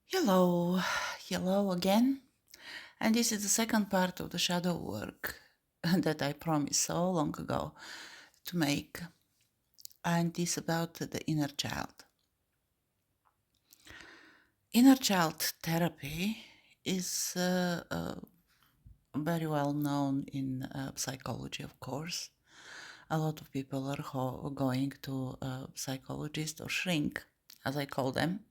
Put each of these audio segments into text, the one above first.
Hello, hello again. And this is the second part of the shadow work that I promised so long ago to make. And it's about the inner child. Inner child therapy is very well known in psychology, of course. A lot of people are going to a psychologist or shrink, as I call them,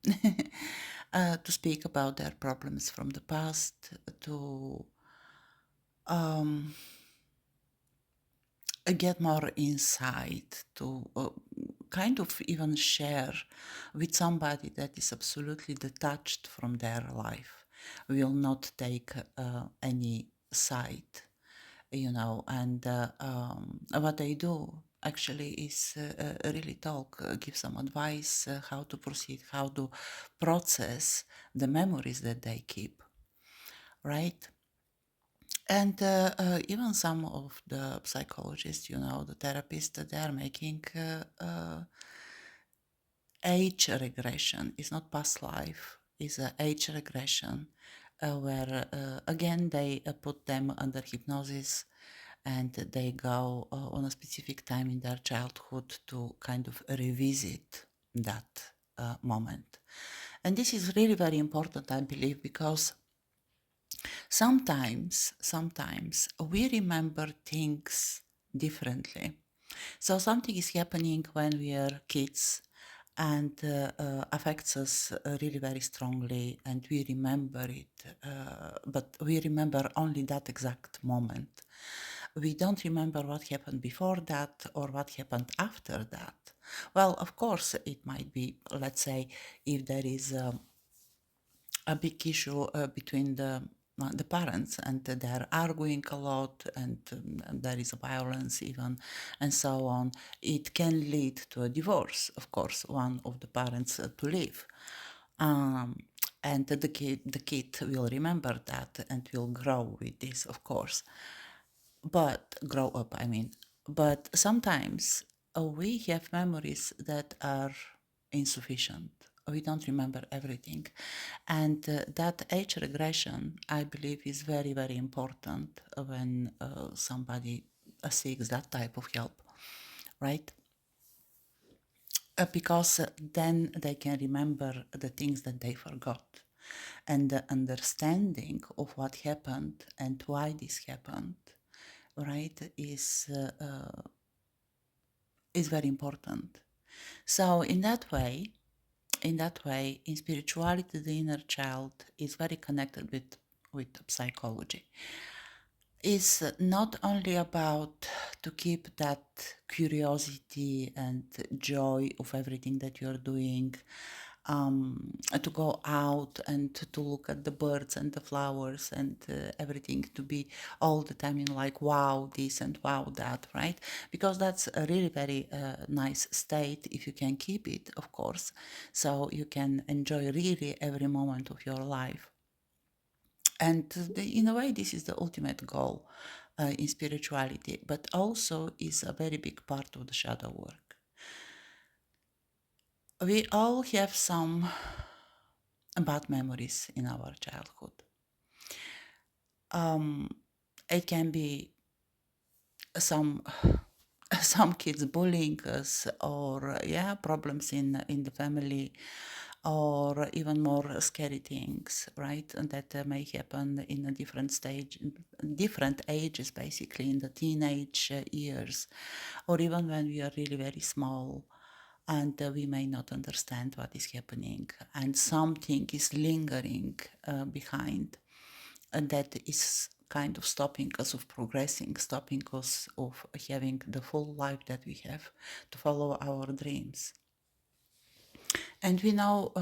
to speak about their problems from the past, to um, get more insight, to kind of even share with somebody that is absolutely detached from their life, will not take any side, and what they do actually is really talk, give some advice, how to proceed, how to process the memories that they keep, right? And even some of the psychologists, the therapists, they are making age regression. It's not past life, it's an age regression where, again, they put them under hypnosis and they go on a specific time in their childhood to kind of revisit that moment. And this is really very important, I believe, because sometimes we remember things differently. So something is happening when we are kids and affects us really very strongly, and we remember it, but we remember only that exact moment. We don't remember what happened before that or what happened after that. Well, of course, it might be, let's say, if there is a big issue between the parents and they're arguing a lot and there is violence even and so on, it can lead to a divorce, of course, one of the parents to leave. um, and the kid will remember that and will grow with this, of course, but grow up, I mean. But sometimes we have memories that are insufficient. We don't remember everything. And that age regression, I believe, is very, very important when somebody seeks that type of help, right? Because then they can remember the things that they forgot. And the understanding of what happened and why this happened, right, is very important. So in that way, in spirituality, the inner child is very connected with psychology. It's not only about to keep that curiosity and joy of everything that you're doing, to go out and to look at the birds and the flowers and everything, to be all the time in like wow this and wow that, right? Because that's a really very nice state if you can keep it, of course, so you can enjoy really every moment of your life. And in a way, this is the ultimate goal in spirituality, but also is a very big part of the shadow work. We all have some bad memories in our childhood. Um, it can be some some kids bullying us, or yeah, problems in the family, or even more scary things, right? And that may happen in a different stage, different ages, basically in the teenage years, or even when we are really very small. And we may not understand what is happening, and something is lingering behind, and that is kind of stopping us of progressing, stopping us of having the full life that we have to follow our dreams. And we know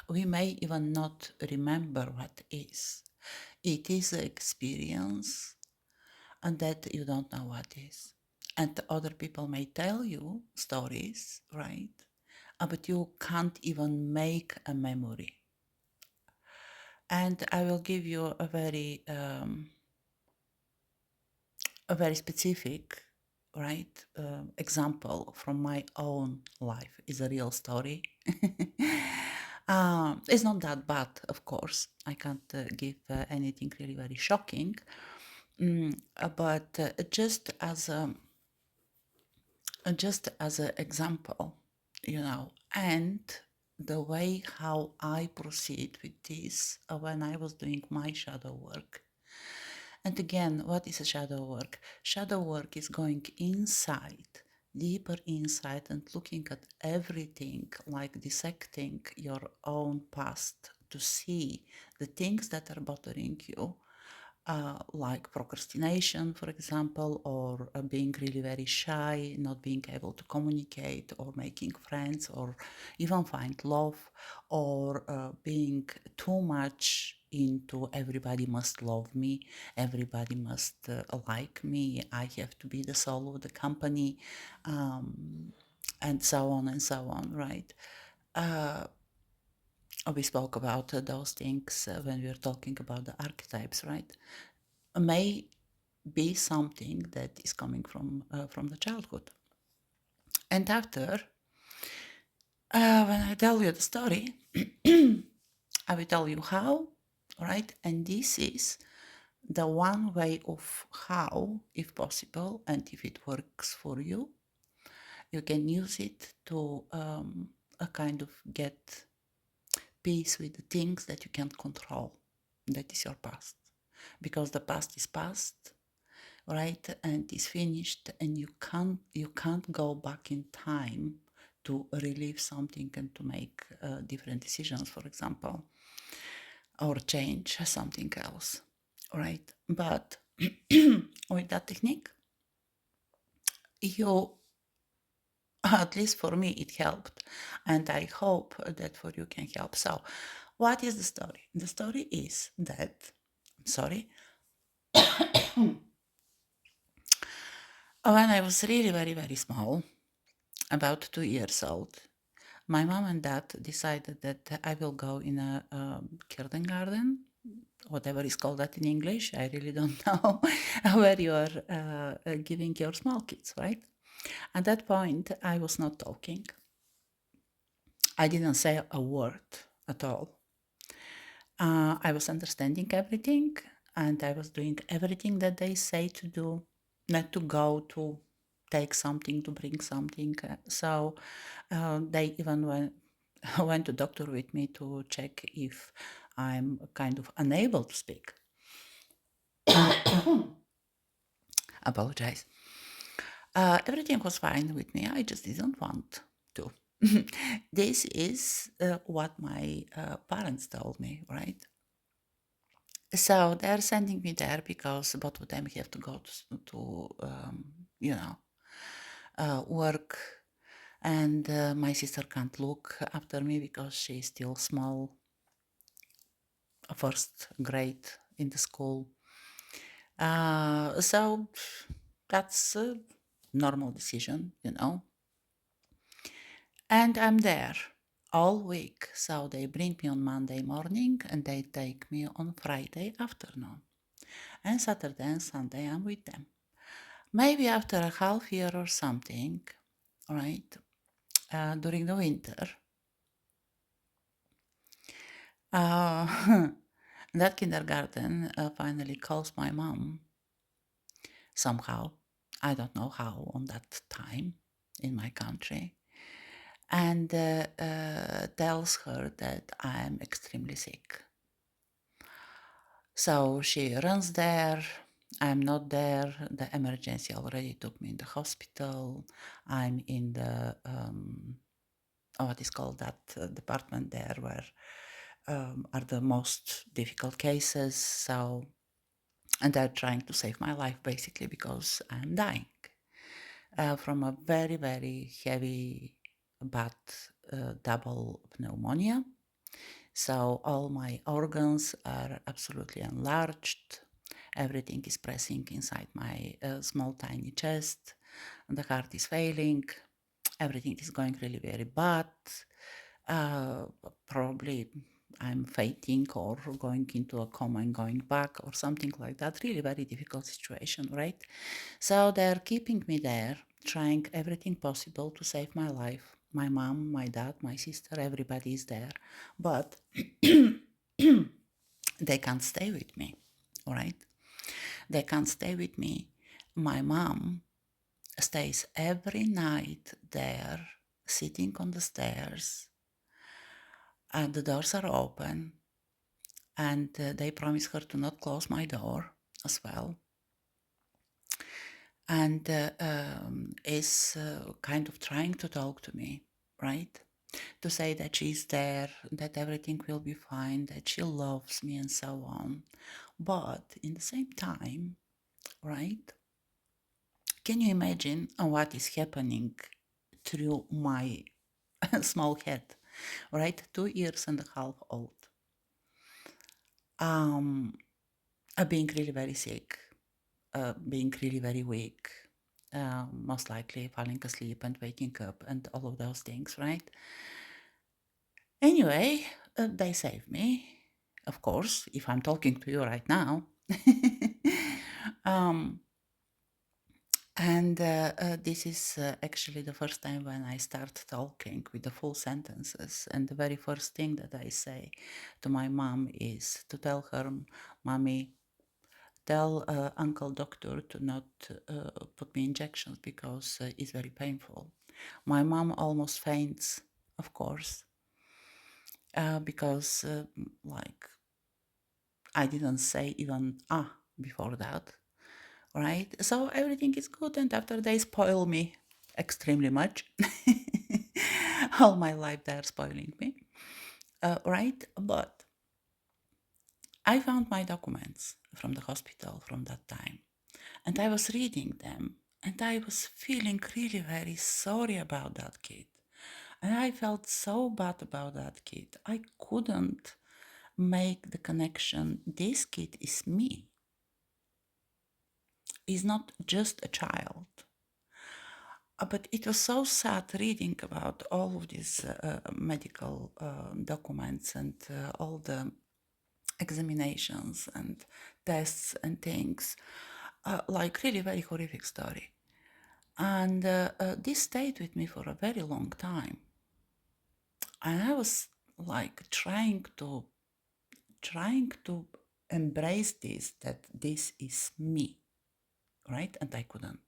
we may even not remember what is. It is an experience, and that you don't know what is. And other people may tell you stories, right? But you can't even make a memory. And I will give you a very specific, right, example from my own life. Is a real story. It's not that bad, of course. I can't give anything really very shocking, but just as an example, and the way how I proceed with this when I was doing my shadow work. And again, what is a shadow work? Shadow work is going inside, deeper inside, and looking at everything, like dissecting your own past to see the things that are bothering you, like procrastination, for example, or being really very shy, not being able to communicate, or making friends, or even find love, or being too much into everybody must love me, everybody must like me, I have to be the soul of the company, um, and so on and so on, right? Uh, we spoke about those things when we were talking about the archetypes, right? May be something that is coming from the childhood. And after, when I tell you the story, I will tell you how, right? And this is the one way of how, if possible, and if it works for you, you can use it to a kind of get peace with the things that you can't control. That is your past, because the past is past, right, and is finished, and you can't go back in time to relieve something and to make different decisions, for example, or change something else, right? But with that technique, you at least for me it helped, and I hope that for you can help. So what is the story? The story is that, sorry, when I was really very very small, about 2 years old, my mom and dad decided that I will go in a kindergarten, whatever is called that in English. I really don't know where you are giving your small kids, right? At that point, I was not talking. I didn't say a word at all. I was understanding everything, and I was doing everything that they say to do, not to go to take something, to bring something. So they even went to doctor with me to check if I'm kind of unable to speak. Apologize. Everything was fine with me. I just didn't want to. This is what my parents told me, right? So they're sending me there because both of them have to go to you know, work, and my sister can't look after me because she's still small, first grade in the school. So that's a normal decision. And I'm there all week. So they bring me on Monday morning and they take me on Friday afternoon. And Saturday and Sunday I'm with them. Maybe after a half year or something, right, during the winter, that kindergarten finally calls my mom somehow. I don't know how on that time in my country, and tells her that I'm extremely sick. So she runs there. I'm not there. The emergency already took me in the hospital. I'm in the what is called that department there where are the most difficult cases. So, and they're trying to save my life basically because I'm dying from a very, very heavy, bad double pneumonia. So all my organs are absolutely enlarged. Everything is pressing inside my small, tiny chest. And the heart is failing. Everything is going really very bad. Uh, Probably I'm fainting or going into a coma and going back or something like that. Really very difficult situation, right? So they're keeping me there, trying everything possible to save my life. My mom, my dad, my sister, everybody is there. But they can't stay with me, all right? They can't stay with me. My mom stays every night there, sitting on the stairs, and the doors are open, and they promise her to not close my door as well. And is kind of trying to talk to me, right? To say that she's there, that everything will be fine, that she loves me, and so on. But in the same time, right? Can you imagine what is happening through my small head, right? 2 years and a half old. Um, being really very sick, being really very weak, most likely falling asleep and waking up and all of those things, right? Anyway, they saved me, of course, if I'm talking to you right now. um, and this is actually the first time when I start talking with the full sentences. And the very first thing that I say to my mom is to tell her, Mommy, tell Uncle Doctor to not put me injections because it's very painful. My mom almost faints, of course, because like I didn't say even before that, right? So everything is good, and after they spoil me extremely much, all my life they're spoiling me, right? But I found my documents from the hospital from that time, and I was reading them, and I was feeling really very sorry about that kid. And I felt so bad about that kid. I couldn't make the connection. This kid is me. He's not just a child. But it was so sad reading about all of these medical documents and all the examinations and tests and things, like really very horrific story. And this stayed with me for a very long time. And I was like trying to embrace this, that this is me, right? And I couldn't.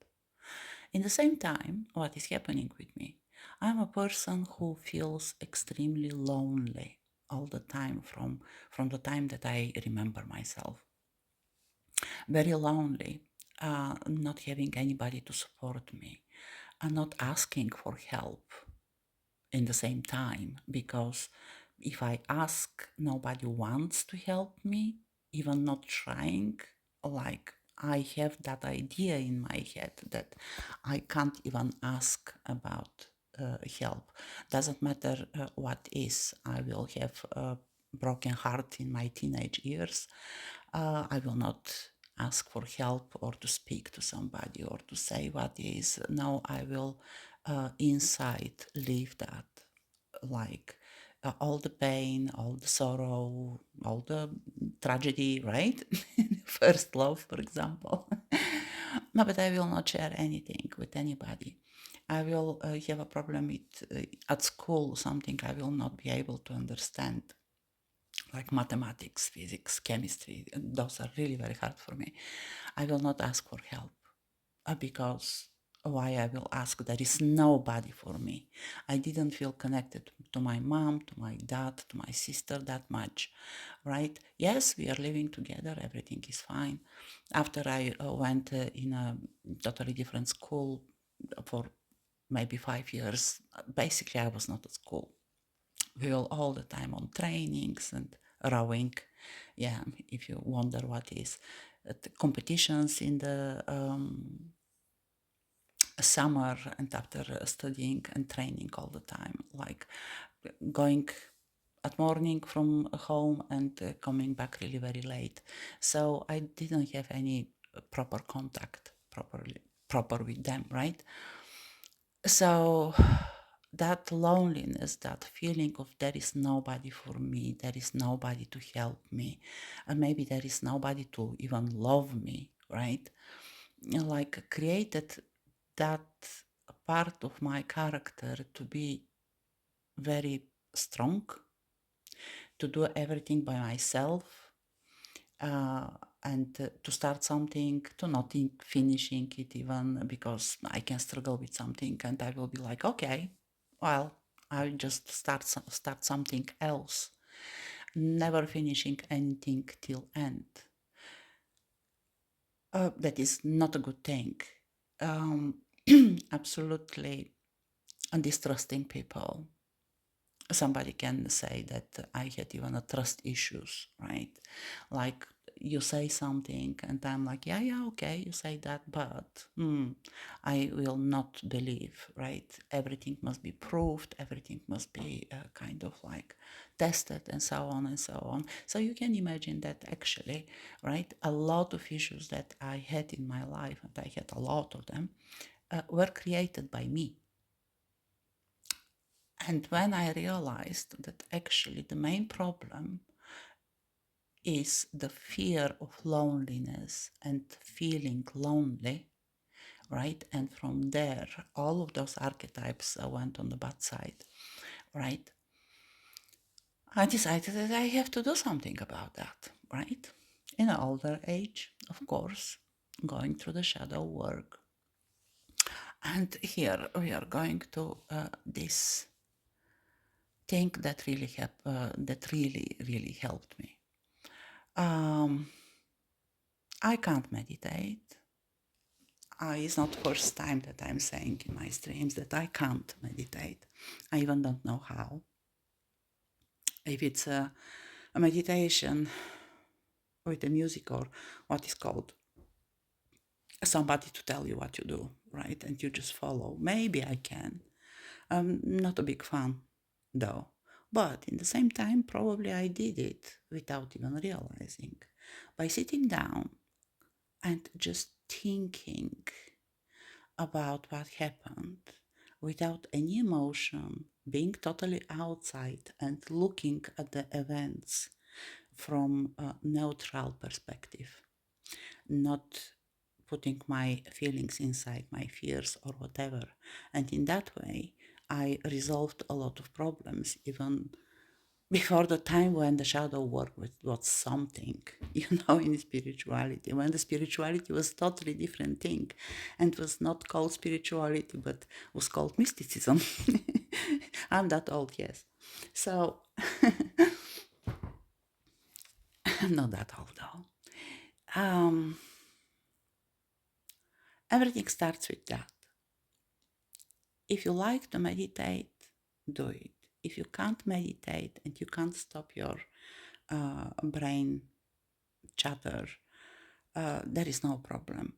In the same time, what is happening with me? I'm a person who feels extremely lonely all the time from the time that I remember myself. Very lonely, not having anybody to support me, and not asking for help in the same time, because if I ask, nobody wants to help me, even not trying. Like, I have that idea in my head that I can't even ask about help. Doesn't matter what is. I will have a broken heart in my teenage years. I will not ask for help or to speak to somebody or to say what is. No, I will inside leave that, like all the pain, all the sorrow, all the tragedy, right? First love, for example. No, but I will not share anything with anybody. I will have a problem with at school, something I will not be able to understand, like mathematics, physics, chemistry. Those are really very hard for me. I will not ask for help because why I will ask? There is nobody for me. I didn't feel connected to my mom, to my dad, to my sister that much, right? Yes, we are living together, everything is fine. After I went in a totally different school for maybe 5 years, basically I was not at school. We were all the time on trainings and rowing. Yeah, if you wonder what is the competitions in the summer, and after studying and training all the time, like going at morning from home and coming back really very late. So I didn't have any proper contact proper with them, right? So that loneliness, that feeling of there is nobody for me, there is nobody to help me, and maybe there is nobody to even love me, right? Like created that part of my character to be very strong to do everything by myself, uh, and to start something, to not think finishing it even, because I can struggle with something and I will be like, okay, well, I'll just start something else, never finishing anything till end. That is not a good thing. Um, Absolutely distrusting people. Somebody can say that I had even a trust issues, right? Like you say something and I'm like, yeah, yeah, okay, you say that, but I will not believe, right? Everything must be proved, everything must be kind of like tested and so on and so on. So you can imagine that actually, right, a lot of issues that I had in my life, and I had a lot of them, were created by me. And when I realized that actually the main problem is the fear of loneliness and feeling lonely, right? And from there, all of those archetypes went on the bad side, right? I decided that I have to do something about that, right? In an older age, of course, going through the shadow work. And here we are going to this thing that really helped me. Um, I can't meditate. It's not the first time that I'm saying in my streams that I can't meditate. I even don't know how. If it's a meditation with a music, or what is called somebody to tell you what you do, right? And you just follow. Maybe I can. I'm not a big fan, though. But in the same time, probably I did it without even realizing. By sitting down and just thinking about what happened without any emotion, being totally outside and looking at the events from a neutral perspective, not putting my feelings inside, my fears or whatever. And in that way, I resolved a lot of problems, even before the time when the shadow work was something, in spirituality, when the spirituality was totally different thing, and was not called spirituality, but was called mysticism. I'm that old, yes. So, not that old though. Everything starts with that. If you like to meditate, do it. If you can't meditate and you can't stop your brain chatter, there is no problem.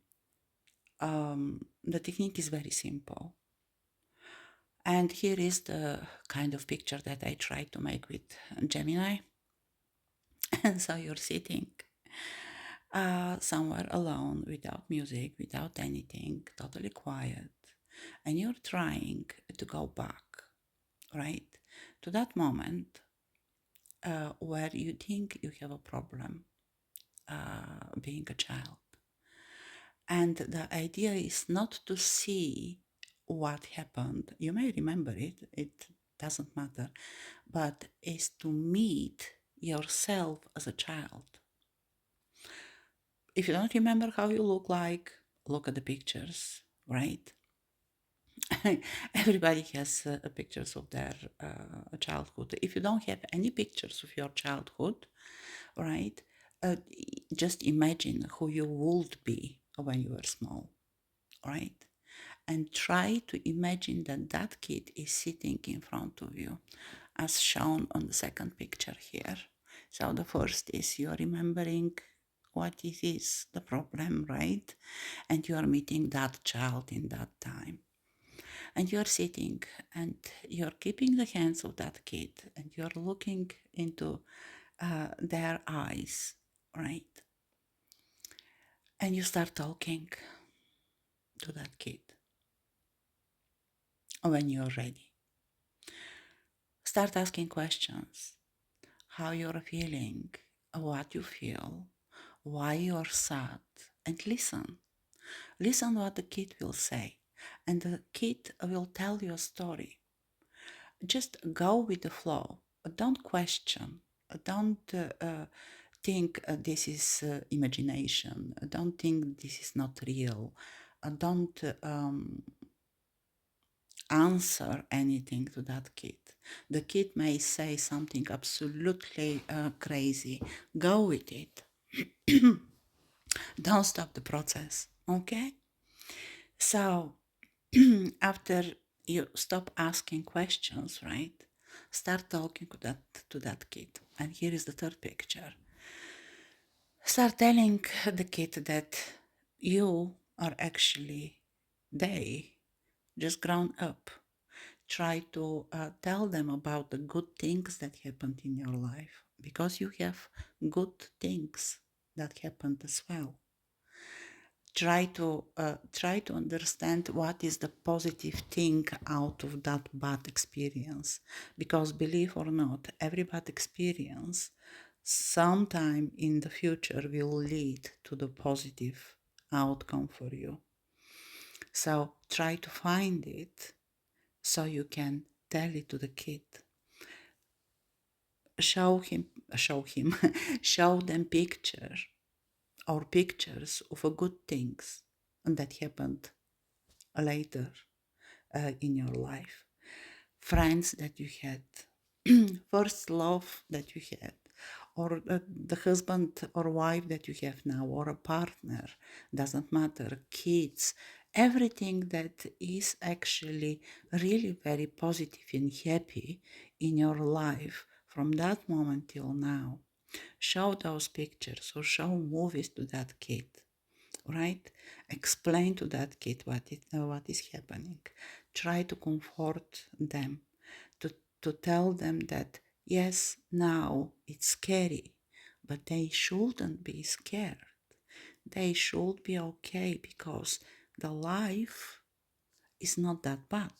The technique is very simple. And here is the kind of picture that I try to make with Gemini. And so you're sitting somewhere alone, without music, without anything, totally quiet, and you're trying to go back, right, to that moment where you think you have a problem being a child. And the idea is not to see what happened. You may remember it, it doesn't matter, but is to meet yourself as a child. If you don't remember how you look like, look at the pictures, right? Everybody has pictures of their childhood. If you don't have any pictures of your childhood, right, just imagine who you would be when you were small, right? And try to imagine that that kid is sitting in front of you, as shown on the second picture here. So the first is you're remembering what it is, the problem, right? And you are meeting that child in that time. And you're sitting and you're keeping the hands of that kid and you're looking into their eyes, right? And you start talking to that kid when you're ready. Start asking questions, how you're feeling, what you feel, why you're sad, and listen. Listen what the kid will say, and the kid will tell you a story. just go with the flow. Don't question. Don't think this is imagination. Don't think this is not real. Don't answer anything to that kid. The kid may say something absolutely crazy. Go with it. Don't stop the process. Okay? So, after you stop asking questions, right? Start talking to that kid. And here is the third picture. Start telling the kid that you are actually they, just grown up. Try to tell them about the good things that happened in your life because you have good things that happened as well. Try to understand what is the positive thing out of that bad experience, because believe or not, every bad experience sometime in the future will lead to the positive outcome for you. So try to find it so you can tell it to the kid. Show him show them pictures of a good things that happened later in your life, friends that you had, first love that you had, or the husband or wife that you have now, or a partner, doesn't matter, kids, everything that is actually really very positive and happy in your life from that moment till now. Show those pictures or show movies to that kid, right? Explain to that kid what is happening. Try to comfort them, to, to tell them that yes, now it's scary, but they shouldn't be scared. They should be okay because the life is not that bad,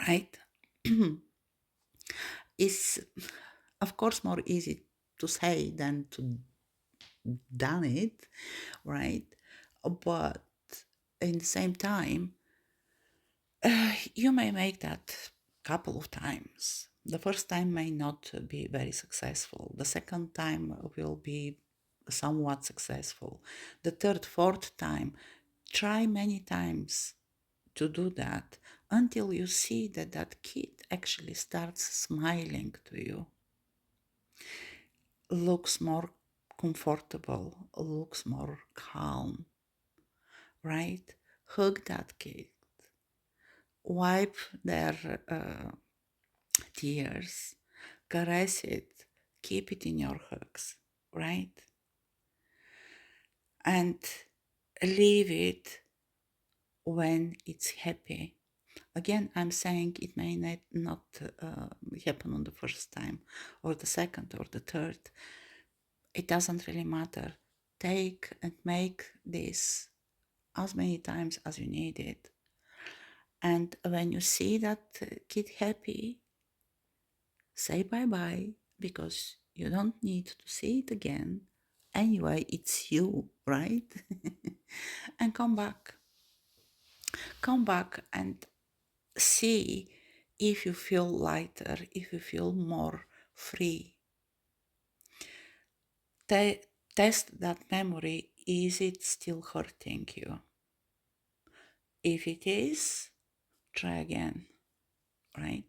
right? It's of course more easy to say than to done it, right? But in the same time, you may make that couple of times. The first time may not be very successful. The second time will be somewhat successful. The third, fourth time, try many times to do that until you see that that kid actually starts smiling to you, looks more comfortable, looks more calm, right? Hug that kid, wipe their tears, caress it, keep it in your hugs, right? And leave it when it's happy. Again, I'm saying it may not happen on the first time, or the second, or the third. It doesn't really matter. Take and make this as many times as you need it. And when you see that kid happy, say bye bye, because you don't need to see it again. Anyway, it's you, right? And come back. Come back and see if you feel lighter, if you feel more free. Test that memory. Is it still hurting you? If it is, try again, right?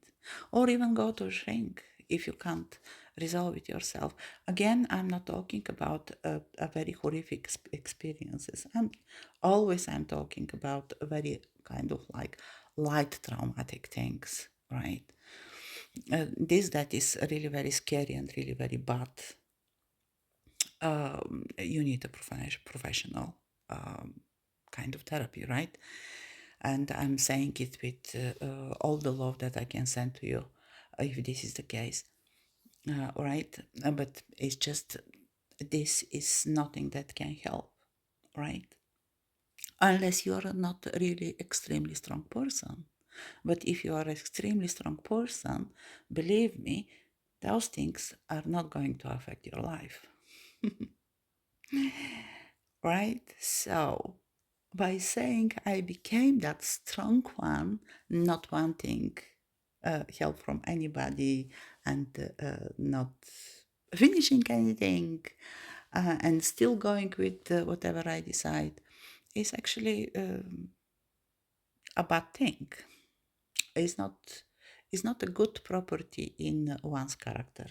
Or even go to a shrink if you can't resolve it yourself. Again, I'm not talking about a very horrific experiences. I'm talking about a very kind of like light traumatic things, right? This that is really very scary and really very bad. You need a professional kind of therapy, right? And I'm saying it with all the love that I can send to you, if this is the case, right? But it's just, this is nothing that can help, right? Unless you are not really extremely strong person. But if you are an extremely strong person, believe me, those things are not going to affect your life. Right? So, by saying I became that strong one, not wanting help from anybody, and not finishing anything, and still going with whatever I decide, is actually a bad thing. It's not. It's not a good property in one's character.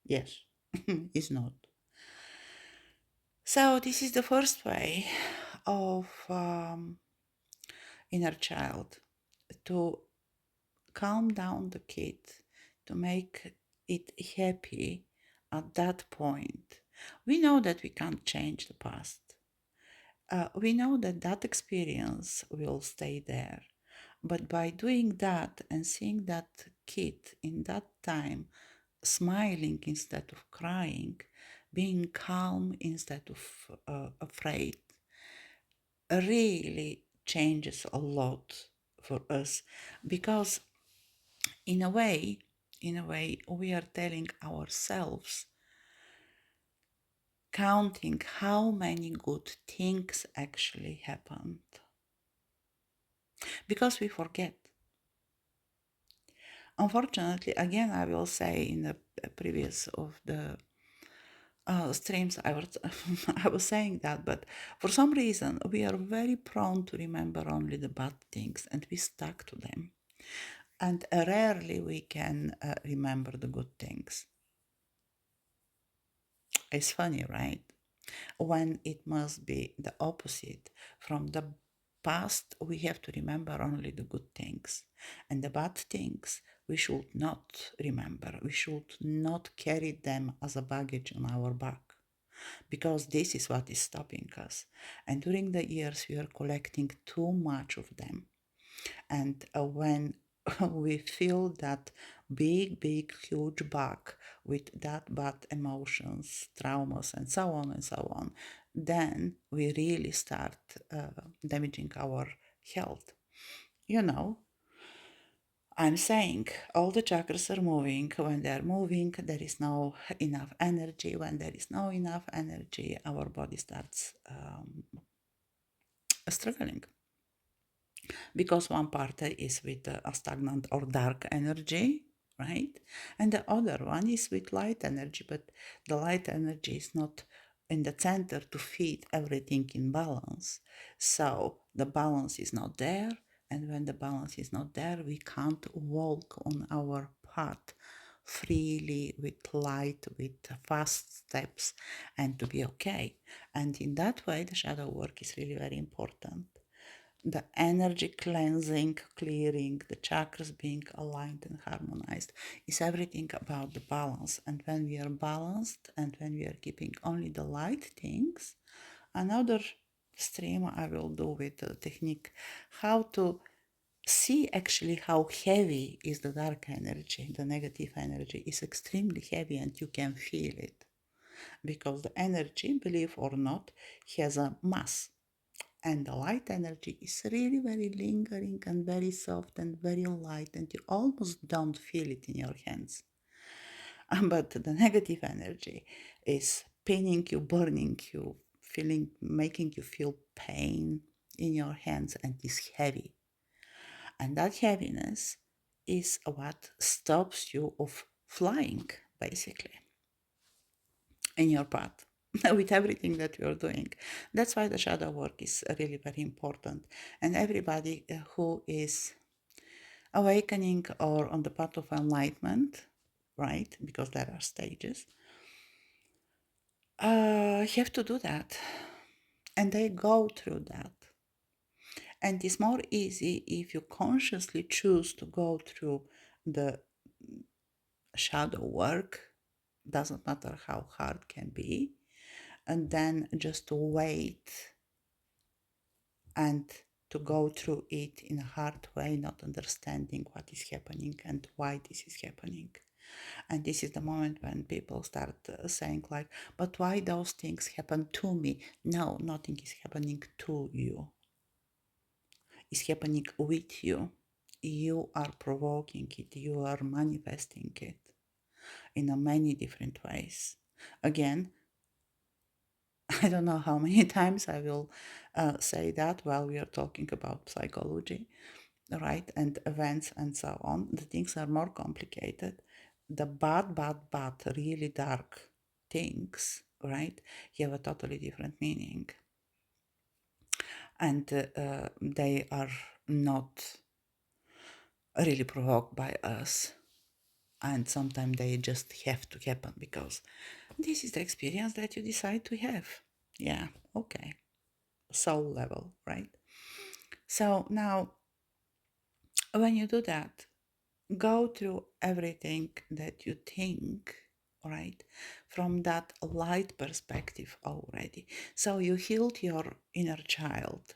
Yes, it's not. So this is the first way of inner child to calm down the kid, to make it happy at that point. We know that we can't change the past. We know that that experience will stay there. But by doing that and seeing that kid in that time smiling instead of crying, being calm instead of afraid, really changes a lot for us, because in a way, we are telling ourselves, counting how many good things actually happened, because we forget. Unfortunately, again, I will say in the previous of the streams, I was saying that, but for some reason, we are very prone to remember only the bad things, and we stuck to them. And rarely we can remember the good things. It's funny, right? When it must be the opposite. From the past, we have to remember only the good things. And the bad things, we should not remember. We should not carry them as a baggage on our back, because this is what is stopping us. And during the years, we are collecting too much of them. And when we feel that big, huge bag with that bad emotions, traumas, and so on, then we really start damaging our health. You know, I'm saying all the chakras are moving. When they're moving, there is no enough energy. When there is no enough energy, our body starts struggling, because one part is with a stagnant or dark energy, right? And the other one is with light energy, but the light energy is not in the center to feed everything in balance. So the balance is not there. And when the balance is not there, we can't walk on our path freely, with light, with fast steps, and to be okay. And in that way, the shadow work is really very important. The energy cleansing, clearing, the chakras being aligned and harmonized is everything about the balance. And when we are balanced, and when we are keeping only the light things, another stream I will do with the technique, how to see actually how heavy is the dark energy. The negative energy is extremely heavy, and you can feel it, because the energy, believe or not, has a mass. And the light energy is really very lingering and very soft and very light, and you almost don't feel it in your hands. But the negative energy is pinning you, burning you, feeling, making you feel pain in your hands, and is heavy. And that heaviness is what stops you of flying, basically, in your path. With everything that you're doing. That's why the shadow work is really very important. And everybody who is awakening or on the path of enlightenment, right? Because there are stages, have to do that. And they go through that. And it's more easy if you consciously choose to go through the shadow work, doesn't matter how hard can be, and then just to wait and to go through it in a hard way, not understanding what is happening and why this is happening. And this is the moment when people start saying like, but why those things happen to me? No, nothing is happening to you. It's happening with you. You are provoking it. You are manifesting it in a many different ways. Again, I don't know how many times I will say that while we are talking about psychology. right? And events and so on. The things are more complicated. The bad, really dark things, right? Have a totally different meaning. And they are not really provoked by us. And sometimes they just have to happen because this is the experience that you decide to have. Yeah, okay. Soul level, right? So now, when you do that, go through everything that you think, right, from that light perspective already. So you healed your inner child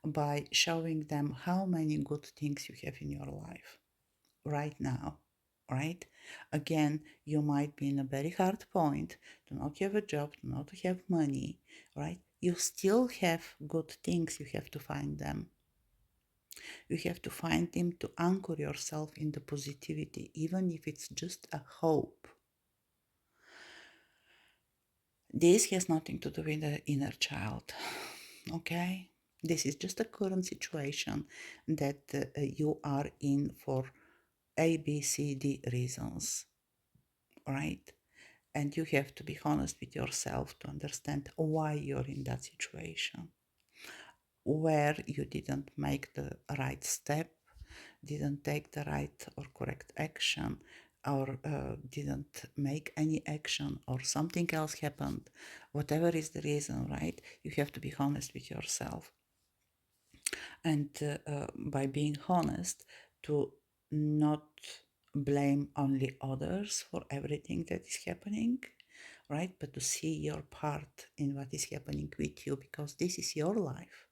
by showing them how many good things you have in your life right now, right? Again, you might be in a very hard point, do not have a job, do not have money, right? You still have good things, you have to find them. You have to find them to anchor yourself in the positivity, even if it's just a hope. This has nothing to do with the inner child, okay? This is just a current situation that you are in for A, B, C, D reasons, right? And you have to be honest with yourself to understand why you're in that situation, where you didn't make the right step, didn't take the right or correct action, or didn't make any action, or something else happened. Whatever is the reason, right? You have to be honest with yourself. And by being honest, to not blame only others for everything that is happening, right? But to see your part in what is happening with you, because this is your life.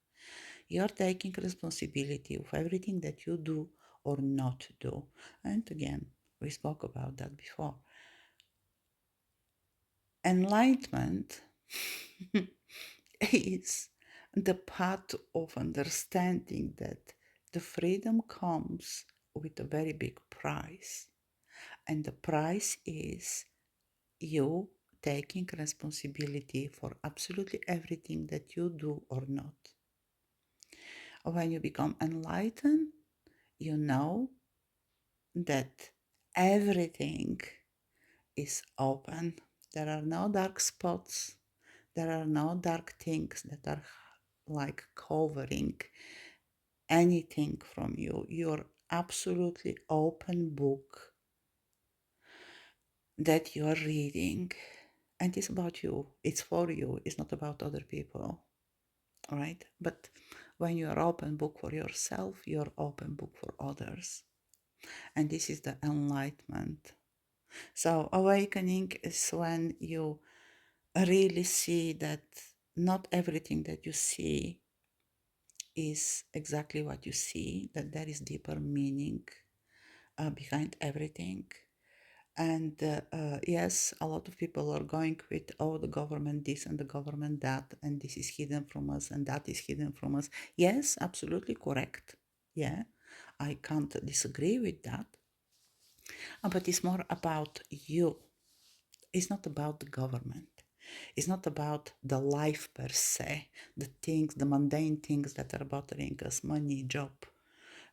You're taking responsibility of everything that you do or not do. And again, we spoke about that before. Enlightenment is the path of understanding that the freedom comes with a very big price. And the price is you taking responsibility for absolutely everything that you do or not. When you become enlightened, you know that everything is open. There are no dark spots. There are no dark things that are like covering anything from you. You're absolutely open book that you are reading. And it's about you. It's for you. It's not about other people. Right? But when you are open book for yourself, you're open book for others. And this is the enlightenment. So awakening is when you really see that not everything that you see is exactly what you see, that there is deeper meaning behind everything. And yes, a lot of people are going with, oh, the government this and the government that, and this is hidden from us and that is hidden from us. Yes, absolutely correct. Yeah, I can't disagree with that. But it's more about you. It's not about the government. It's not about the life per se, the things, the mundane things that are bothering us, money, job,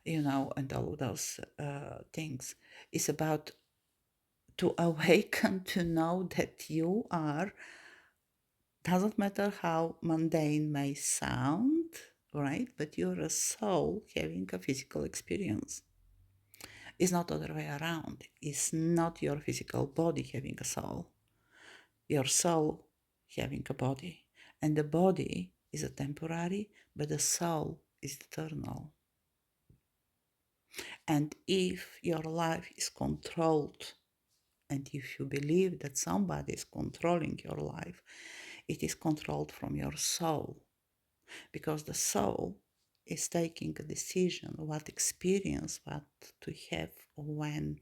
and all those things. It's about to awaken to know that you are, doesn't matter how mundane may sound, right? But you're a soul having a physical experience. It's not the other way around. It's not your physical body having a soul. Your soul having a body. And the body is a temporary, but the soul is eternal. And if your life is controlled, and if you believe that somebody is controlling your life, it is controlled from your soul. Because the soul is taking a decision what experience, what to have when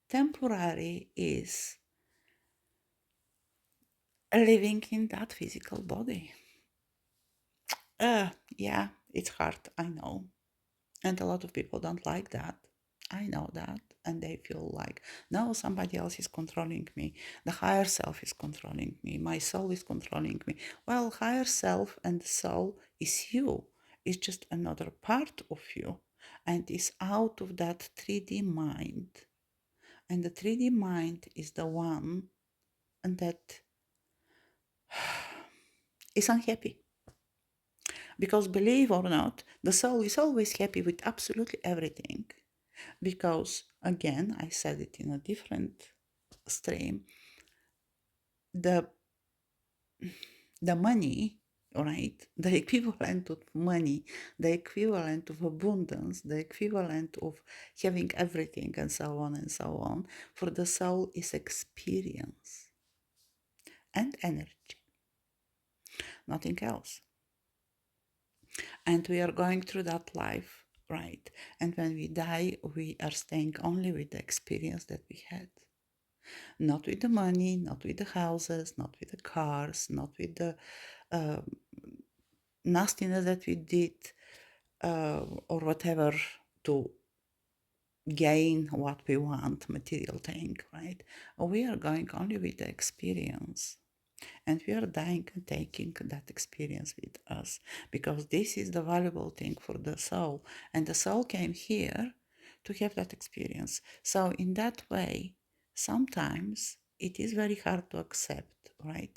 temporary is living in that physical body. Yeah, it's hard, I know. And a lot of people don't like that. I know that. And they feel like, no, somebody else is controlling me. The higher self is controlling me. My soul is controlling me. Well, higher self and soul is you. It's just another part of you. and is out of that 3D mind. And the 3D mind is the one that is unhappy. Because believe or not, the soul is always happy with absolutely everything. Because, again, I said it in a different stream, the the money, right? The equivalent of money, the equivalent of abundance, the equivalent of having everything, and so on, for the soul is experience and energy, nothing else. And we are going through that life, right? And when we die, we are staying only with the experience that we had. Not with the money, not with the houses, not with the cars, not with the uh, nastiness that we did, or whatever, to gain what we want, material thing, right? We are going only with the experience. And we are dying and taking that experience with us, because this is the valuable thing for the soul. And the soul came here to have that experience. So, in that way, sometimes it is very hard to accept, right?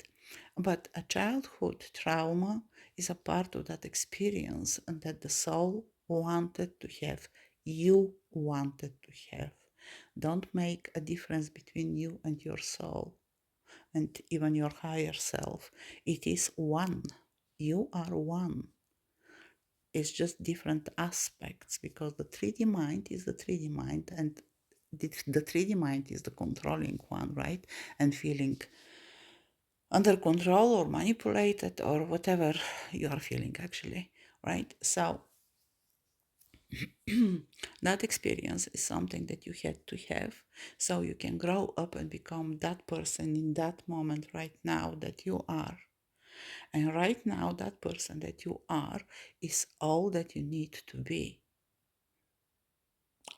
But a childhood trauma is a part of that experience, and that the soul wanted to have, you wanted to have. Don't make a difference between you and your soul and even your higher self. It is one. You are one. It's just different aspects, because the 3D mind is the 3D mind, and the 3D mind is the controlling one, right? And feeling under control or manipulated or whatever you are feeling, actually, right? So that experience is something that you had to have, so you can grow up and become that person in that moment right now that you are. And right now, that person that you are is all that you need to be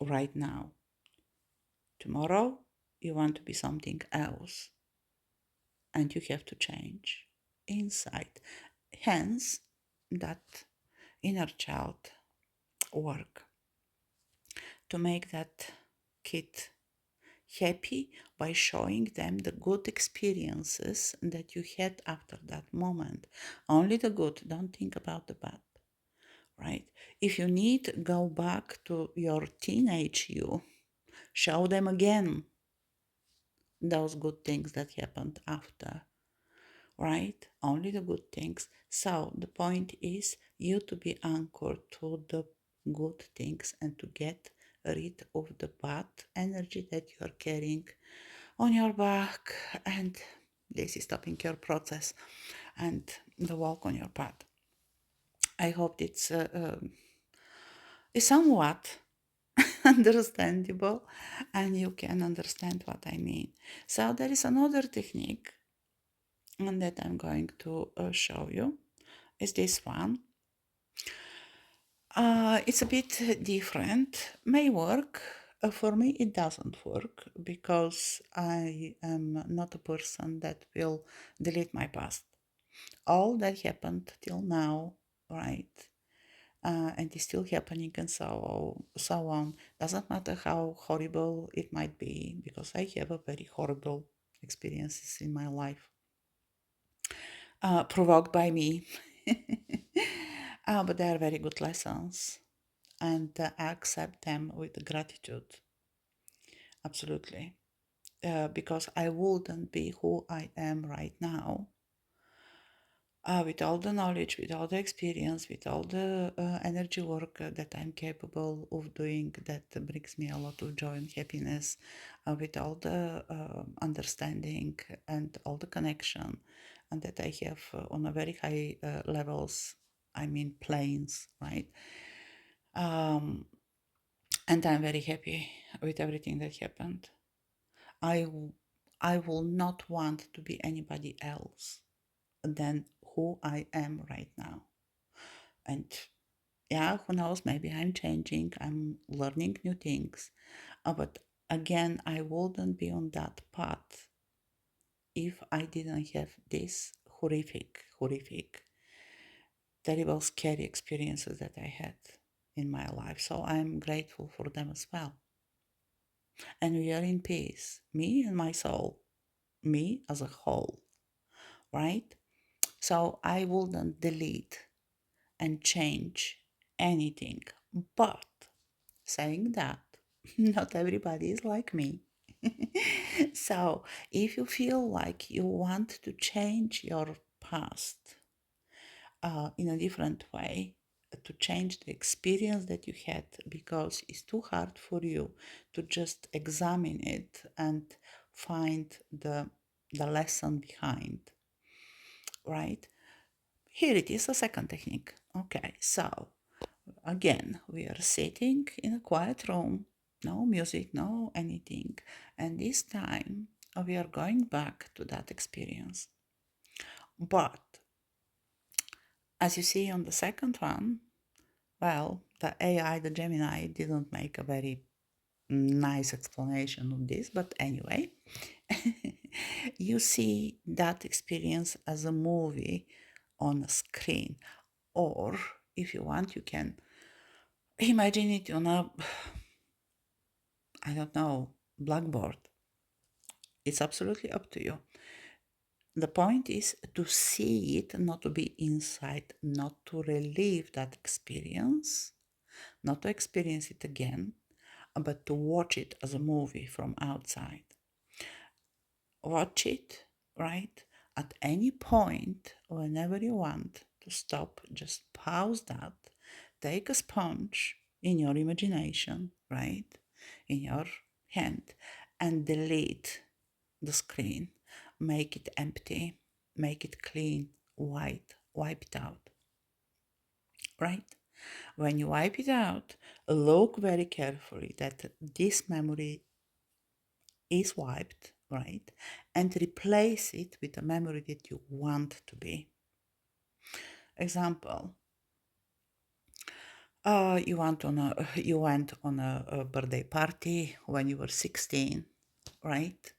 right now. Tomorrow, you want to be something else, and you have to change inside. Hence, that inner child work to make that kid happy by showing them the good experiences that you had after that moment. Only the good, don't think about the bad. Right? If you need, go back to your teenage you, show them again those good things that happened after, right? Only the good things. So the point is you to be anchored to the good things and to get rid of the bad energy that you are carrying on your back, and this is stopping your process and the walk on your path. I hope it's somewhat understandable and you can understand what I mean. So there is another technique that I'm going to show you. Is this one. It's a bit different. May work. For me, it doesn't work because I am not a person that will delete my past. All that happened till now, right? And is still happening, and so on. Doesn't matter how horrible it might be, because I have a very horrible experiences in my life, provoked by me. But they are very good lessons, and I accept them with gratitude. Absolutely, because I wouldn't be who I am right now with all the knowledge, with all the experience, with all the energy work that I'm capable of doing, that brings me a lot of joy and happiness, with all the understanding and all the connection, and that I have on a very high levels, I mean planes, right? Um, and I'm very happy with everything that happened. I, I will not want to be anybody else than who I am right now. And yeah, who knows, maybe I'm changing, I'm learning new things. But again, I wouldn't be on that path if I didn't have this horrific, terrible, scary experiences that I had. in my life. So I'm grateful for them as well. And we are in peace, me and my soul, me as a whole, right? So I wouldn't delete and change anything. But saying that, not everybody is like me. So if you feel like you want to change your past in a different way, to change the experience that you had, because it's too hard for you to just examine it and find the lesson behind, right? Here it is, a second technique. Okay, so again, we are sitting in a quiet room, no music, no anything. And this time we are going back to that experience. But as you see on the second one, well, the AI, the Gemini, didn't make a very nice explanation of this, but anyway, you see that experience as a movie on a screen. Or if you want, you can imagine it on a, I don't know, blackboard. It's absolutely up to you. The point is to see it, not to be inside, not to relive that experience, not to experience it again, but to watch it as a movie from outside. Watch it, right? At any point, whenever you want to stop, just pause that, take a sponge in your imagination, right? In your hand, and delete the screen. Make it empty, make it clean, white, wipe it out, right? When you wipe it out, look very carefully that this memory is wiped, right? And replace it with a memory that you want to be. Example, you went on a birthday party when you were 16, right?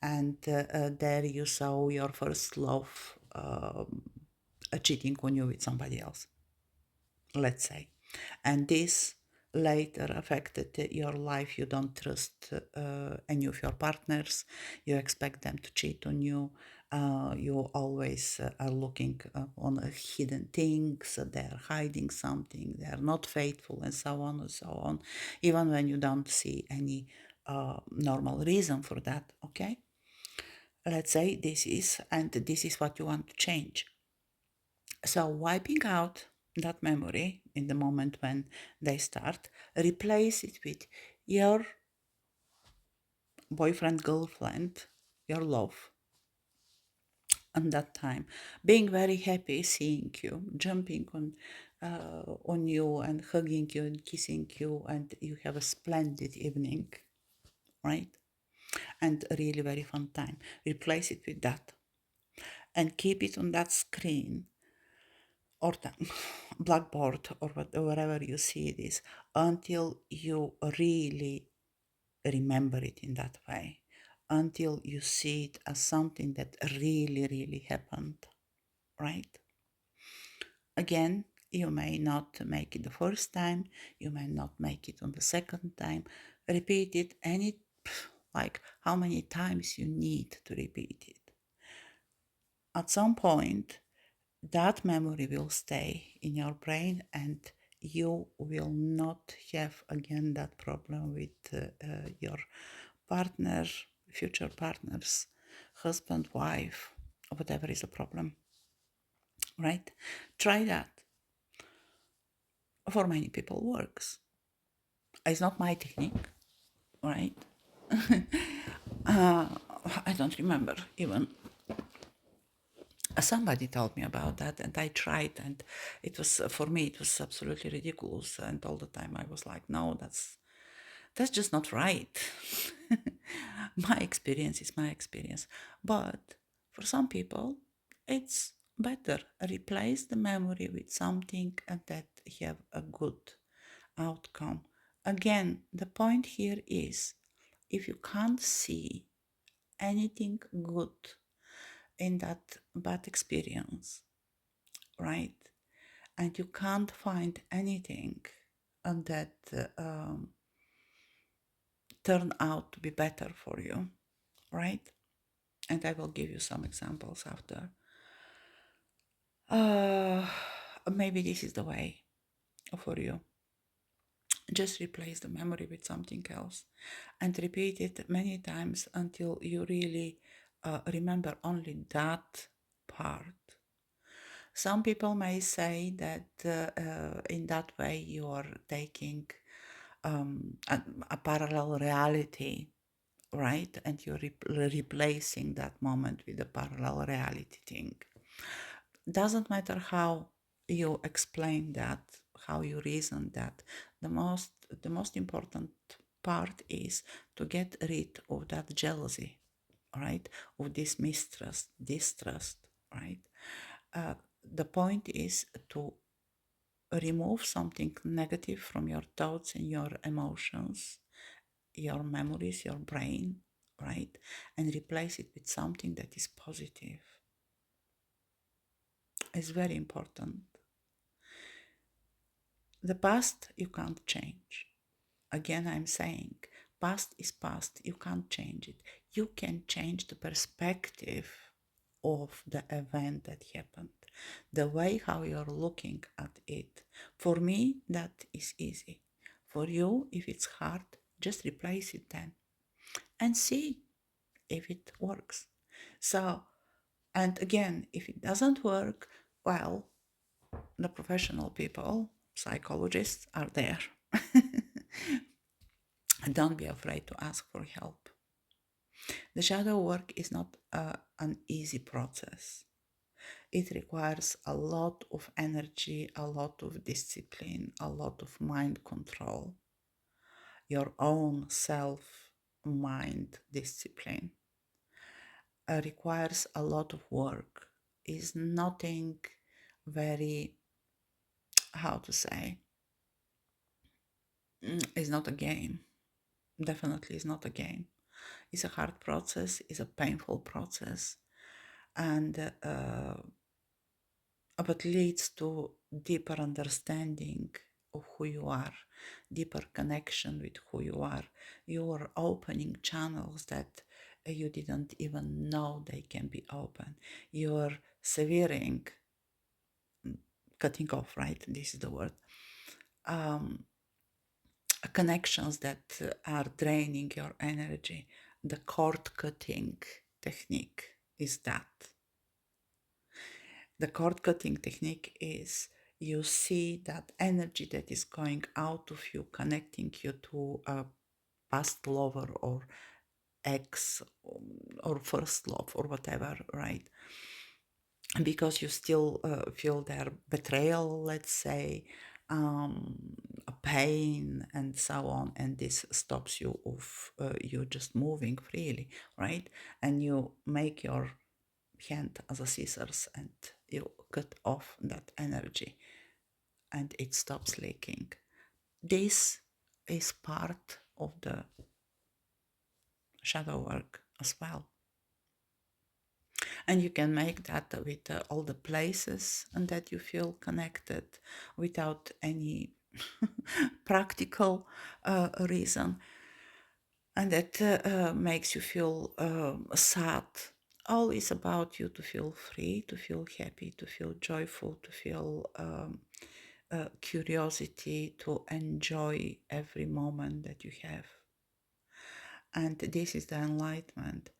And there you saw your first love cheating on you with somebody else, let's say. And this later affected your life. You don't trust any of your partners. You expect them to cheat on you. You always are looking on hidden things. They're hiding something. They're not faithful, and so on and so on. Even when you don't see any normal reason for that. Okay. Let's say this is what you want to change. So wiping out that memory in the moment when they start, replace it with your boyfriend, girlfriend, your love. And that time, being very happy seeing you, jumping on you and hugging you and kissing you, and you have a splendid evening, right? And a really very fun time. Replace it with that and keep it on that screen or the blackboard or wherever you see this until you really remember it in that way, until you see it as something that really, really happened, right? Again, you may not make it the first time, you may not make it on the second time. Repeat it any, like how many times you need to repeat it. At some point, that memory will stay in your brain and you will not have again that problem with your partner, future partners, husband, wife, whatever is a problem, right? Try that. For many people works. It's not my technique, right? uh, I don't remember even. Somebody told me about that and I tried, and it was, for me it was absolutely ridiculous, and all the time I was like, no, that's just not right. My experience is my experience, but for some people it's better. Replace the memory with something that have a good outcome. Again, the point here is, if you can't see anything good in that bad experience, right? And you can't find anything and that turn out to be better for you, right? And I will give you some examples after. Uh, Maybe this is the way for you. Just replace the memory with something else and repeat it many times until you really remember only that part. Some people may say that in that way you are taking a parallel reality, right? And you're replacing that moment with a parallel reality thing. Doesn't matter how you explain that, how you reason that. The most important part is to get rid of that jealousy, right? Of this mistrust, distrust, right? Uh, the point is to remove something negative from your thoughts and your emotions, your memories, your brain, right? And replace it with something that is positive. It's very important. The past you can't change. Again, I'm saying past is past. You can't change it. You can change the perspective of the event that happened, the way how you're looking at it. For me, that is easy. For you, if it's hard, just replace it then and see if it works. So, and again, if it doesn't work, well, the professional people, psychologists, are there. Don't be afraid to ask for help. The shadow work is not an easy process. It requires a lot of energy, a lot of discipline, a lot of mind control, your own self mind discipline. Requires a lot of work. Is nothing very, how to say, it's not a game. Definitely is not a game. It's a hard process, it's a painful process, and but leads to deeper understanding of who you are, deeper connection with who you are. You are opening channels that you didn't even know they can be open. You are severing, cutting off, right? This is the word. Um, Connections that are draining your energy. The cord cutting technique is that. The cord cutting technique is you see that energy that is going out of you, connecting you to a past lover or ex or first love or whatever, right? Because you still feel their betrayal, let's say, um, a pain and so on, and this stops you of you just moving freely, right? And you make your hand as a scissors and you cut off that energy and it stops leaking. This is part of the shadow work as well. And you can make that with all the places and that you feel connected without any practical reason. And that makes you feel sad. All is about you to feel free, to feel happy, to feel joyful, to feel curiosity, to enjoy every moment that you have. And this is the enlightenment.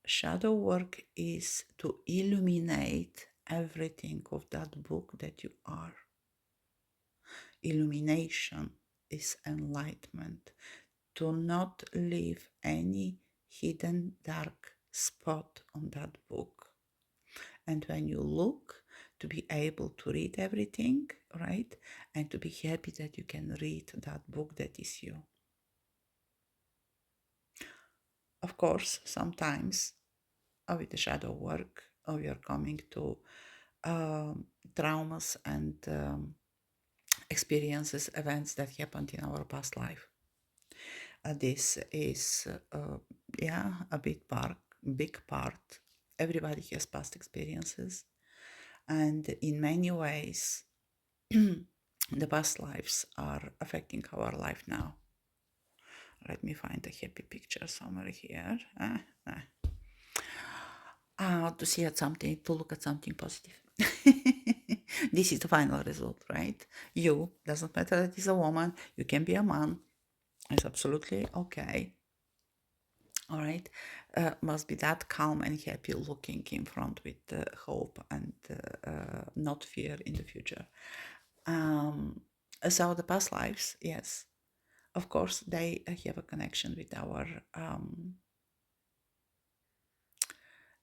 Shadow work is to illuminate everything of that book that you are. Illumination is enlightenment. To not leave any hidden dark spot on that book. And when you look, to be able to read everything, right? And to be happy that you can read that book that is you. Of course, sometimes with the shadow work, we are coming to traumas and experiences, events that happened in our past life. This is, a big part. Everybody has past experiences, and in many ways, the past lives are affecting our life now. Let me find a happy picture somewhere here. To see at something, to look at something positive. This is the final result, right? You, doesn't matter that it's a woman, you can be a man. It's absolutely okay. All right. Must be that calm and happy looking in front with hope and not fear in the future. Um, so the past lives, yes, of course, they have a connection with our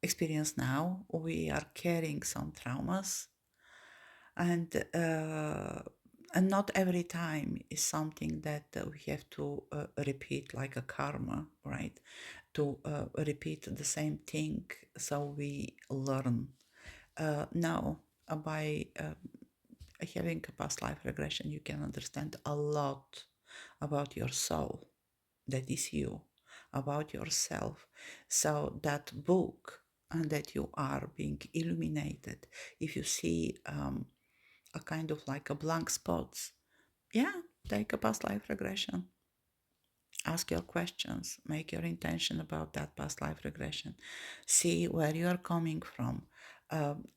experience now. We are carrying some traumas, and not every time is something that we have to repeat like a karma, right? To repeat the same thing so we learn. No, by having a past life regression, you can understand a lot about your soul, that is you, about yourself. So that book that you are being illuminated, if you see a kind of like a blank spots, yeah, take a past life regression. Ask your questions, make your intention about that past life regression. See where you are coming from. Um,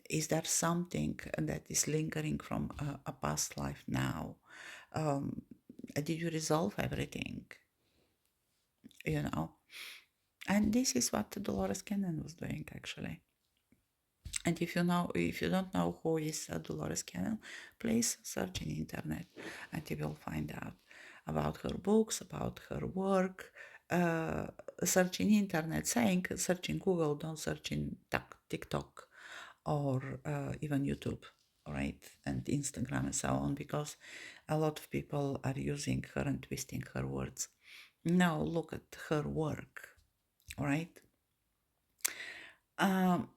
is there something that is lingering from a past life now? Um, did you resolve everything? You know, and this is what Dolores Cannon was doing actually. And if you don't know who is Dolores Cannon, please search in internet, and you will find out about her books, about her work. Uh, Search in internet, search in Google, don't search in TikTok or even YouTube, right? And Instagram and so on, because a lot of people are using her and twisting her words. No, look at her work, right?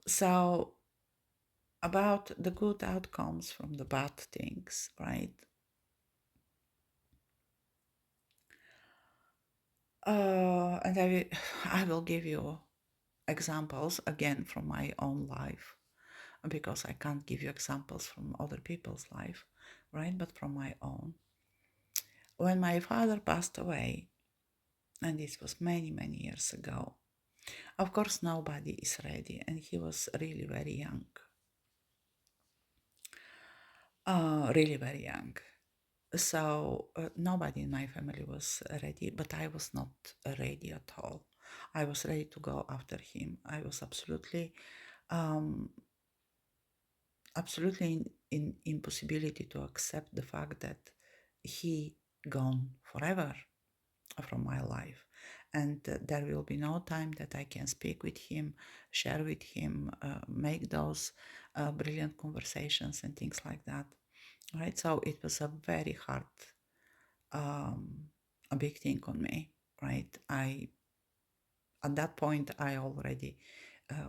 So about the good outcomes from the bad things, right? And I will give you examples again from my own life, because I can't give you examples from other people's life, right? But from my own. When my father passed away, and this was many, many years ago, of course, nobody is ready, and he was really very young, really very young. So nobody in my family was ready, but I was not ready at all. I was ready to go after him. I was um, absolutely in impossibility to accept the fact that he gone forever from my life, and there will be no time that I can speak with him, share with him, make those brilliant conversations and things like that. Right, so it was a very hard, um, a big thing on me. Right, I at that point I already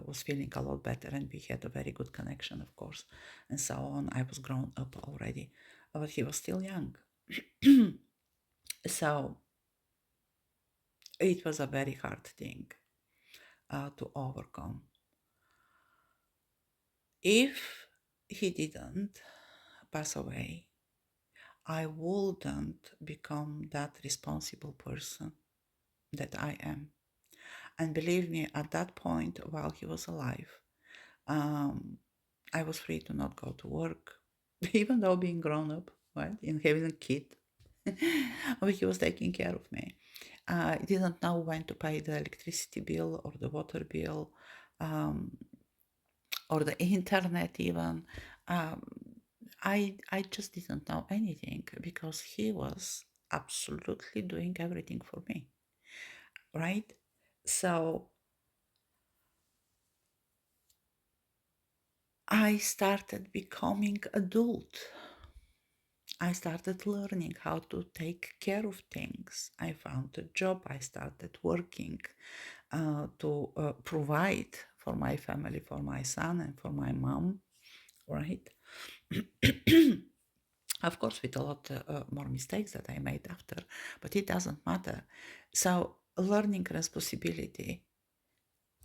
was feeling a lot better, and we had a very good connection, of course, and so on. I was grown up already, but he was still young. So it was a very hard thing to overcome. If he didn't pass away, I wouldn't become that responsible person that I am. And believe me, at that point, while he was alive, um, I was free to not go to work, even though being grown up, right, and having a kid, but he was taking care of me. I didn't know when to pay the electricity bill or the water bill, um, or the internet even. Um, I just didn't know anything because he was absolutely doing everything for me, right? So I started becoming adult. I started learning how to take care of things. I found a job. I started working to provide for my family, for my son, and for my mom, right? Of course, with a lot more mistakes that I made after, but it doesn't matter. So, learning responsibility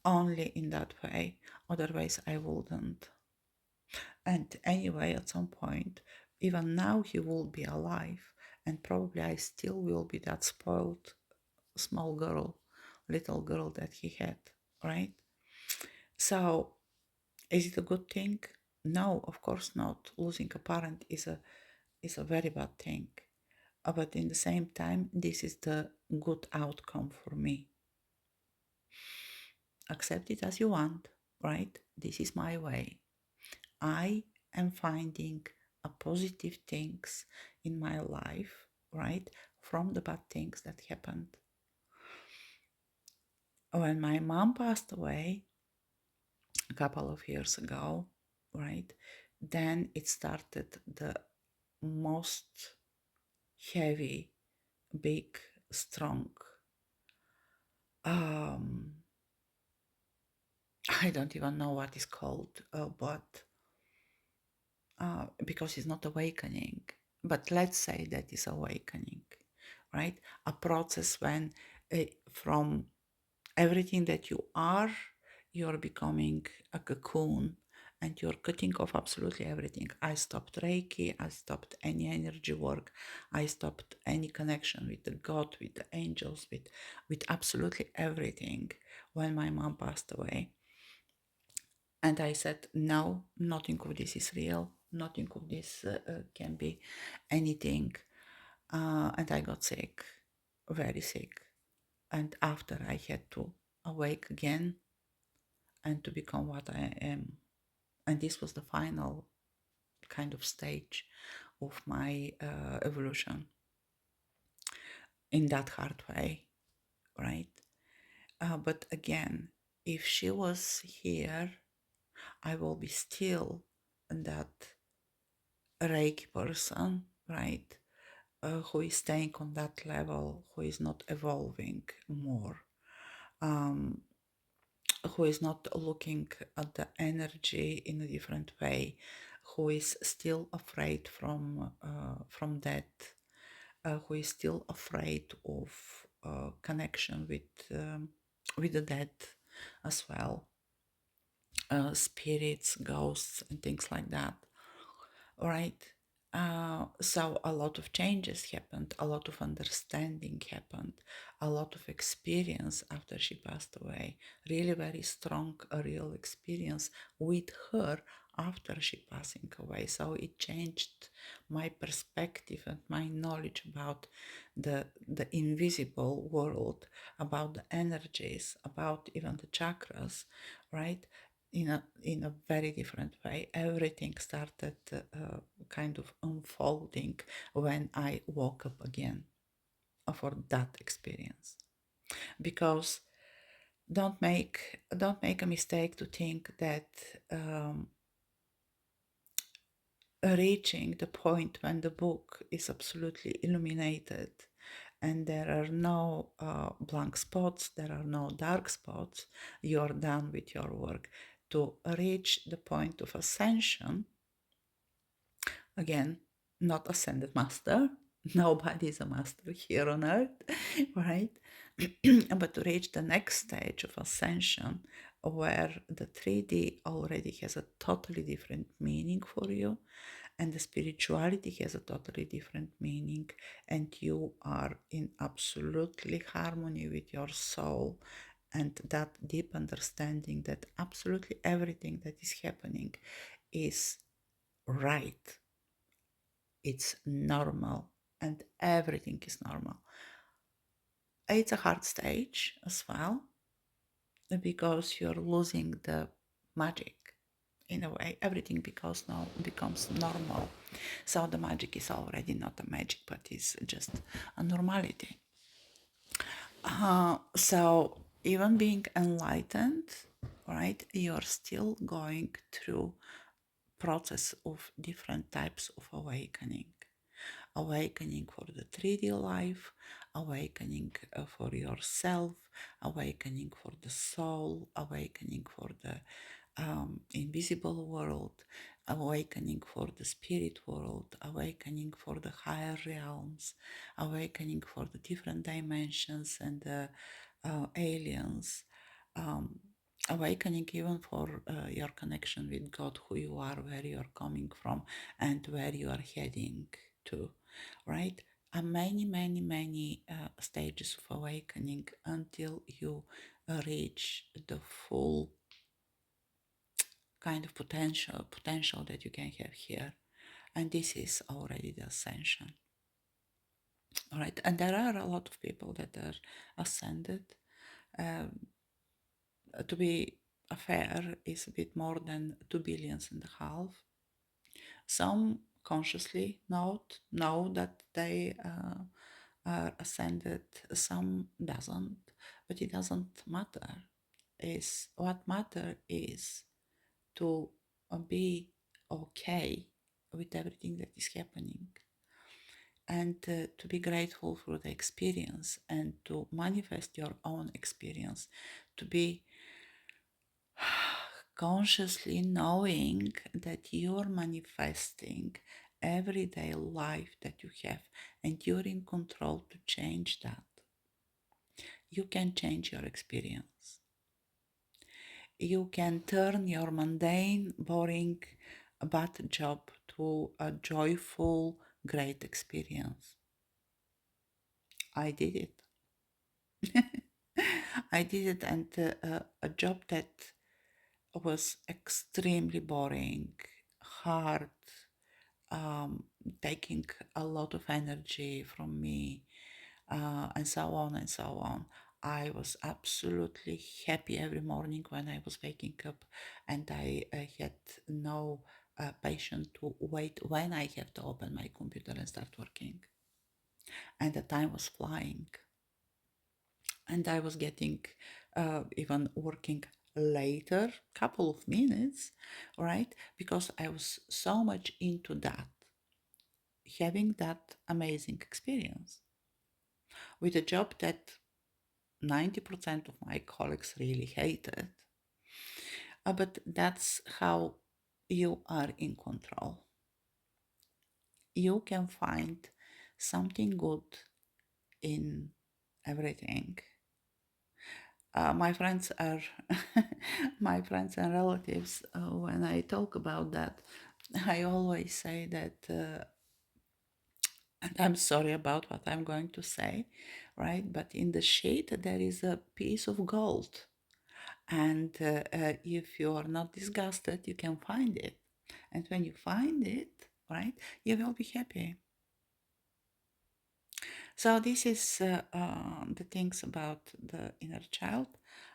only in that way, otherwise, I wouldn't. And anyway, at some point, even now he will be alive, and probably I still will be that spoiled small girl, little girl that he had, right? So, is it a good thing? No, of course not. Losing a parent is a very bad thing. But in the same time, this is the good outcome for me. Accept it as you want, right? This is my way. I am finding a positive things in my life, right? From the bad things that happened. When my mom passed away a couple of years ago, right? Then it started the most heavy, big, strong, um, I don't even know what it's called, but because it's not awakening, but let's say that is awakening, right? A process when from everything that you are, you're becoming a cocoon and you're cutting off absolutely everything. I stopped Reiki, I stopped any energy work, I stopped any connection with the God, with the angels, with absolutely everything when my mom passed away. And I said, no, nothing of this is real. Nothing of this can be anything. And I got sick, very sick. And after I had to awake again and to become what I am. And this was the final kind of stage of my evolution in that hard way, right? But again, if she was here, I will be still that Reiki person, right? Who is staying on that level, who is not evolving more, um, who is not looking at the energy in a different way, who is still afraid from death, who is still afraid of connection with the dead as well, spirits, ghosts, and things like that. Right? So a lot of changes happened, a lot of understanding happened, a lot of experience after she passed away. Really very strong, a real experience with her after she passing away. So it changed my perspective and my knowledge about the invisible world, about the energies, about even the chakras, right? In a very different way. Everything started kind of unfolding when I woke up again for that experience. Because don't make a mistake to think that reaching the point when the book is absolutely illuminated and there are no blank spots, there are no dark spots, you're done with your work. To reach the point of ascension, again, not ascended master, nobody is a master here on earth, right? But to reach the next stage of ascension, where the 3D already has a totally different meaning for you, and the spirituality has a totally different meaning, and you are in absolutely harmony with your soul, and that deep understanding that absolutely everything that is happening is right, it's normal, and everything is normal. It's a hard stage as well because you're losing the magic in a way. Everything because now becomes normal. So the magic is already not a magic, but it's just a normality. So even being enlightened, right, you're still going through process of different types of awakening. Awakening for the 3D life, awakening for yourself, awakening for the soul, awakening for the invisible world, awakening for the spirit world, awakening for the higher realms, awakening for the different dimensions and the aliens. Um, awakening even for your connection with God, who you are, where you are coming from, and where you are heading to, right? And many, many, many stages of awakening until you reach the full kind of potential that you can have here. And this is already the ascension. All right. And there are a lot of people that are ascended. Um, to be fair, is a bit more than 2.5 billion. Some consciously know that they are ascended. Some doesn't, but it doesn't matter. Is what matter is to be okay with everything that is happening, and to be grateful for the experience and to manifest your own experience, to be consciously knowing that you're manifesting everyday life that you have and you're in control to change that. You can change your experience. You can turn your mundane, boring, bad job to a joyful, great experience. I did it. I did it, and a job that was extremely boring, hard, um, taking a lot of energy from me, and so on and so on. I was absolutely happy every morning when I was waking up, and I had no patience to wait when I have to open my computer and start working. And the time was flying, and I was getting even working later, couple of minutes, right? Because I was so much into that, having that amazing experience with a job that 90% of my colleagues really hated. But that's how you are in control. You can find something good in everything. My friends are my friends and relatives. When I talk about that, I always say that, and I'm sorry about what I'm going to say, right? But in the shade there is a piece of gold, and if you are not disgusted, you can find it. And when you find it, right, you will be happy. So this is the things about the inner child.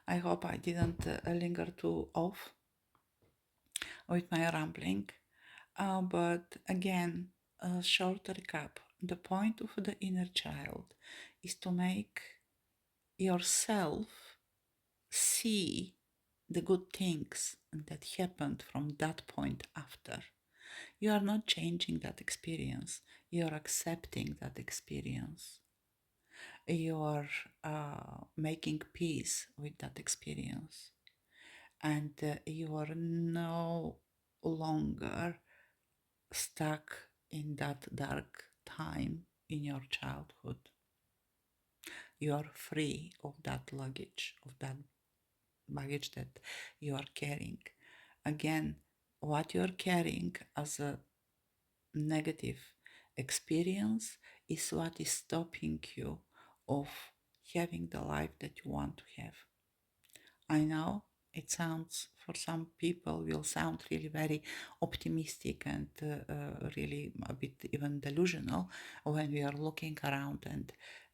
I hope I didn't linger too off with my rambling. But again, a short recap. The point of the inner child is to make yourself see the good things that happened from that point after. You are not changing that experience, you are accepting that experience. You are making peace with that experience, and you are no longer stuck in that dark time in your childhood. You are free of that luggage, of that baggage that you are carrying. Again, what you are carrying as a negative experience is what is stopping you of having the life that you want to have. I know it sounds, for some people, will sound really very optimistic and really a bit even delusional when we are looking around,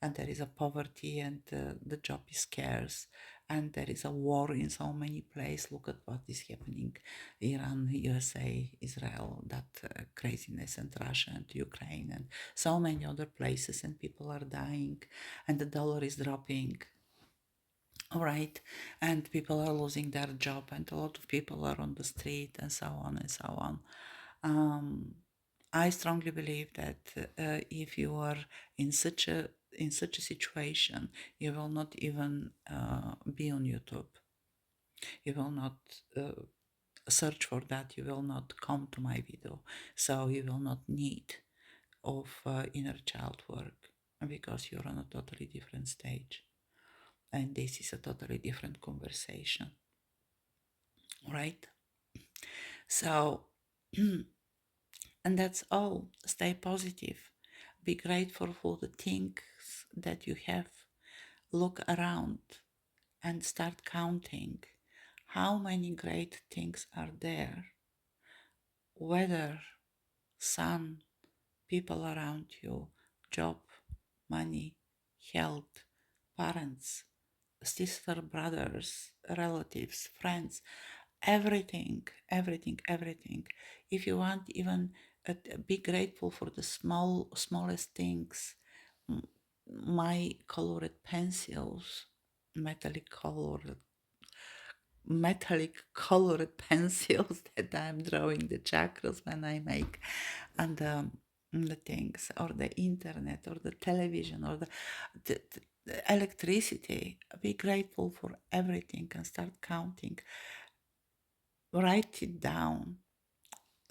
and there is a poverty, and the job is scarce, and there is a war in so many places. Look at what is happening: Iran, USA, Israel, that craziness, and Russia and Ukraine, and so many other places, and people are dying, and the dollar is dropping. All right, and people are losing their job, and a lot of people are on the street, and so on and so on. um, I strongly believe that if you are in such a situation, you will not even be on YouTube. You will not search for that. You will not come to my video, so you will not need of inner child work, because you're on a totally different stage, and this is a totally different conversation. right? So, and that's all. Stay positive. Be grateful for the things that you have. Look around and start counting how many great things are there. Weather, sun, people around you, job, money, health, parents, sister, brothers, relatives, friends, everything, everything, everything. If you want, even be grateful for the smallest things. M- My colored pencils, metallic colored metallic colored pencils that I'm drawing the chakras when I make, and the things, or the internet, or the television, or the electricity. Be grateful for everything and start counting. Write it down.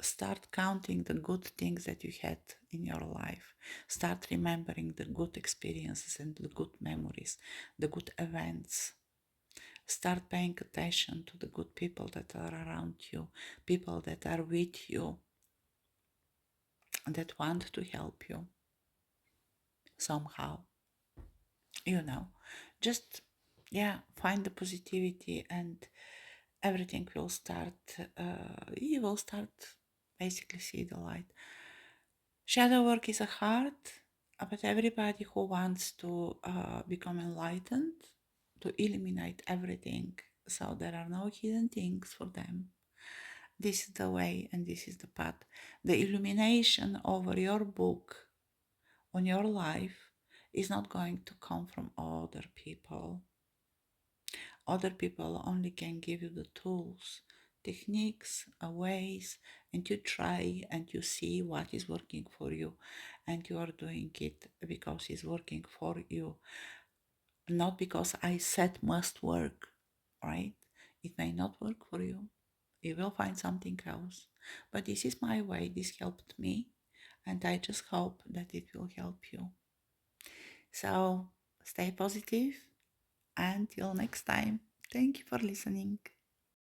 Start counting the good things that you had in your life. Start remembering the good experiences and the good memories, the good events. Start paying attention to the good people that are around you, people that are with you, that want to help you somehow. You know, just, yeah, find the positivity and everything will start, you will start basically see the light. Shadow work is a hard, but everybody who wants to become enlightened, to eliminate everything, so there are no hidden things for them. This is the way and this is the path. The illumination over your book on your life is not going to come from other people. Other people only can give you the tools, techniques, ways, and you try and you see what is working for you, and you are doing it because it's working for you, not because I said must work, right? It may not work for you. You will find something else. But this is my way. This helped me. And I just hope that it will help you. So stay positive. Until next time. Thank you for listening.